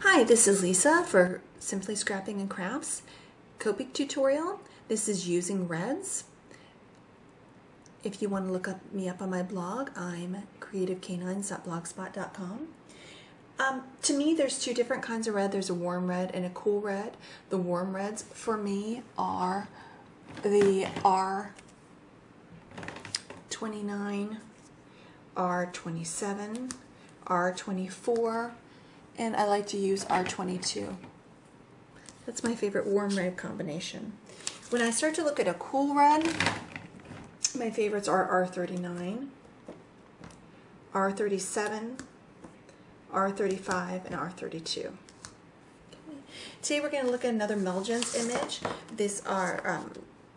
Hi, this is Lisa for Simply Scrapping and Crafts Copic tutorial. This is using reds. If you want to look me up on my blog, I'm creativecanines.blogspot.com. To me, there's two different kinds of red. There's a warm red and a cool red. The warm reds for me are the R29, R27, R24, and I like to use R22. That's my favorite warm red combination. When I start to look at a cool red, my favorites are R39, R37, R35, and R32. Okay. Today we're going to look at another Melgens image. These are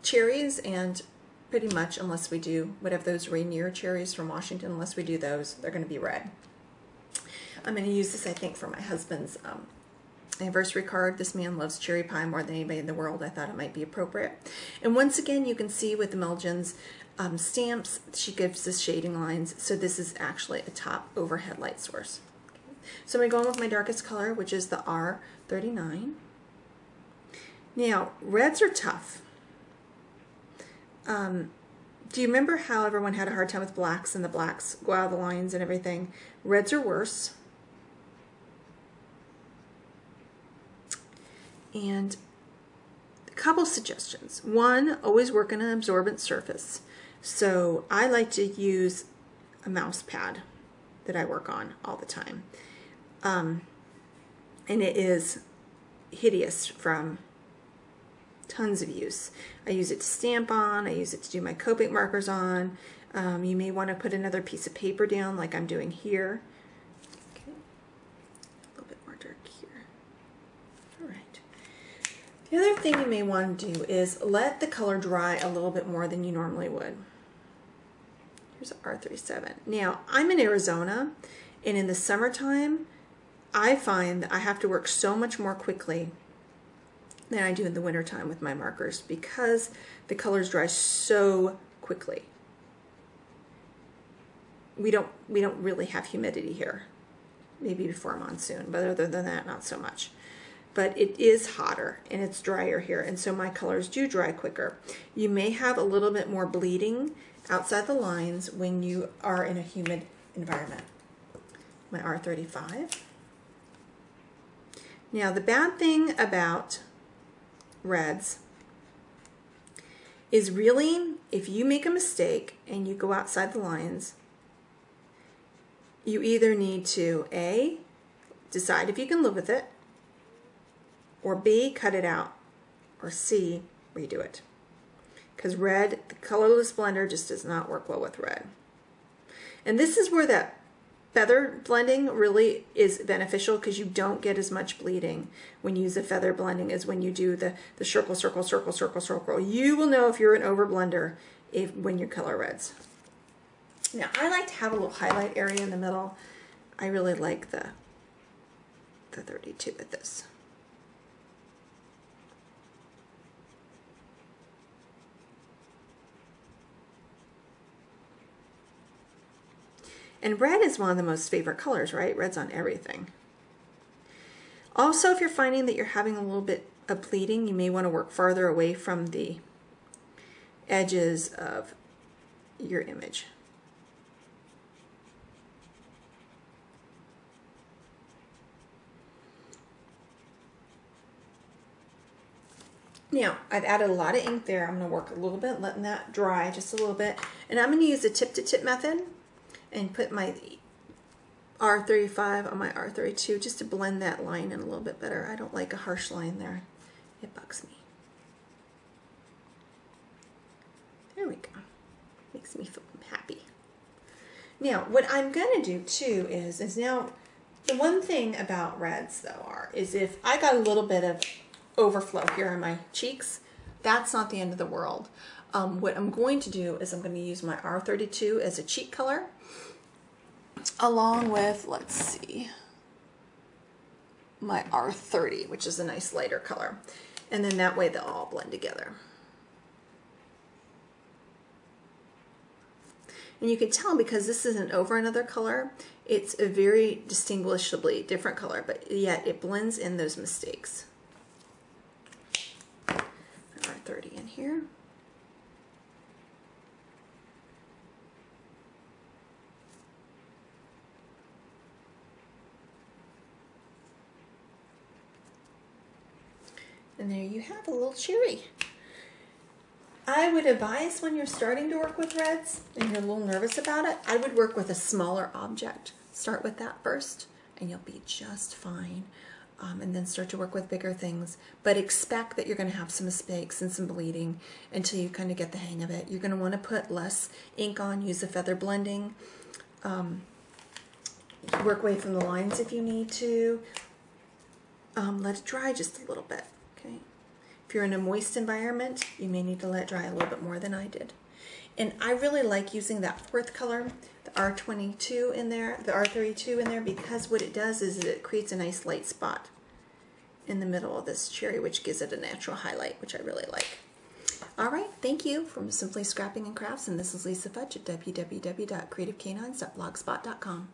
cherries, and pretty much unless we do whatever those Rainier cherries from Washington, unless we do those, they're going to be red. I'm going to use this, I think, for my husband's anniversary card. This man loves cherry pie more than anybody in the world. I thought it might be appropriate. And once again, you can see with the Melgens stamps, she gives us shading lines. So this is actually a top overhead light source. Okay. So I'm going to go in with my darkest color, which is the R39. Now, reds are tough. Do you remember how everyone had a hard time with blacks and the blacks go out of the lines and everything? Reds are worse. And a couple suggestions. One, always work on an absorbent surface. So I like to use a mouse pad that I work on all the time. And it is hideous from tons of use. I use it to stamp on, I use it to do my Copic markers on. You may want to put another piece of paper down like I'm doing here. Okay. A little bit more dark here. Alright. The other thing you may want to do is let the color dry a little bit more than you normally would. Here's R37. Now, I'm in Arizona, and in the summertime, I find that I have to work so much more quickly than I do in the wintertime with my markers because the colors dry so quickly. We don't really have humidity here. Maybe before monsoon, but other than that, not so much. But it is hotter and it's drier here, and so my colors do dry quicker. You may have a little bit more bleeding outside the lines when you are in a humid environment. My R35. Now, the bad thing about reds is really, if you make a mistake and you go outside the lines, you either need to A, decide if you can live with it, or B, cut it out, or C, redo it. Because red, the colorless blender just does not work well with red. And this is where that feather blending really is beneficial, because you don't get as much bleeding when you use the feather blending as when you do the circle, circle, circle, circle, circle. You will know if you're an over blender when you color reds. Now, I like to have a little highlight area in the middle. I really like the 32 with this. And red is one of the most favorite colors, right? Red's on everything. Also, if you're finding that you're having a little bit of bleeding, you may want to work farther away from the edges of your image. Now, I've added a lot of ink there. I'm going to work a little bit, letting that dry just a little bit. And I'm going to use the tip-to-tip method and put my R35 on my R32 just to blend that line in a little bit better. I don't like a harsh line there. It bugs me. There we go. Makes me feel happy. Now, what I'm going to do too is now, the one thing about reds though is if I got a little bit of overflow here on my cheeks, that's not the end of the world. What I'm going to do is I'm going to use my R32 as a cheek color, along with, let's see, my R30, which is a nice lighter color. And then that way they'll all blend together. And you can tell because this isn't over another color, it's a very distinguishably different color, but yet it blends in those mistakes. R30 in here. And there you have a little cherry. I would advise when you're starting to work with reds and you're a little nervous about it, I would work with a smaller object. Start with that first and you'll be just fine. And then start to work with bigger things. But expect that you're going to have some mistakes and some bleeding until you kind of get the hang of it. You're going to want to put less ink on, use the feather blending. Work away from the lines if you need to. Let it dry just a little bit. Okay. If you're in a moist environment, you may need to let it dry a little bit more than I did. And I really like using that fourth color, the R22 in there, the R32 in there, because what it does is it creates a nice light spot in the middle of this cherry, which gives it a natural highlight, which I really like. All right, thank you from Simply Scrapping and Crafts, and this is Lisa Fudge at www.creativecanines.blogspot.com.